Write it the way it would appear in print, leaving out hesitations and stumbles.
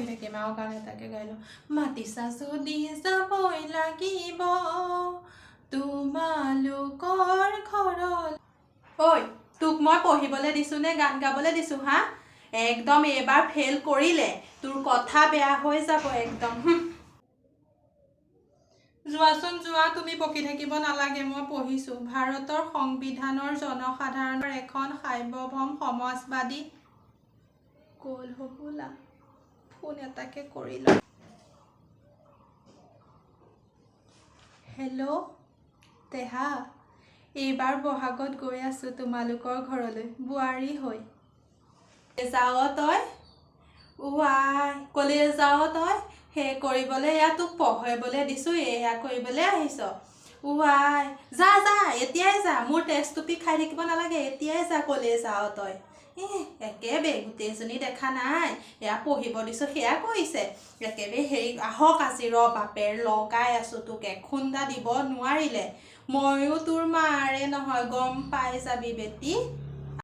পঢ়ি থাকিম আৰু গান এটাকে গাই লওঁ মাতিছা যদি যাবই লাগিব তোমালোকৰ ঘৰলৈ ঐ তোক মই পঢ়িবলৈ দিছোঁ নে গান গাবলৈ দিছোঁ হা একদম এইবাৰ ফেইল কৰিলে তোৰ কথা বেয়া হৈ যাব একদম যোৱাচোন যোৱা তুমি বকি থাকিব নালাগে মই পঢ়িছোঁ ভাৰতৰ সংবিধানৰ জনসাধাৰণৰ এখন সাৰ্বভৌম সমাজবাদী গ'ল হ'বলা ফোন এটাকে কৰি লওঁ হেল্ল' তেহা এইবাৰ বহাগত গৈ আছোঁ তোমালোকৰ ঘৰলৈ বোৱাৰী হৈ যাৱ তই আই ক'লে যাৱ তই সেই কৰিবলৈ এয়া তোক পঢ়াবলৈ দিছোঁ এয়া কৰিবলৈ আহিছ আই যা যা এতিয়াই যা মোৰ তেজ টুপি খাই থাকিব নালাগে এতিয়াই যা ক'লে যাৱ তই একেবাৰে গোটেইজনী দেখা নাই এয়া পঢ়িব দিছোঁ সেয়া কৰিছে একেবাৰে হেৰি আহক আজি ৰ বাপেৰ লগাই আছোঁ তোক এখুন্দা দিব নোৱাৰিলে ময়ো তোৰ মাৰে নহয় গম পাই যাবি বেটি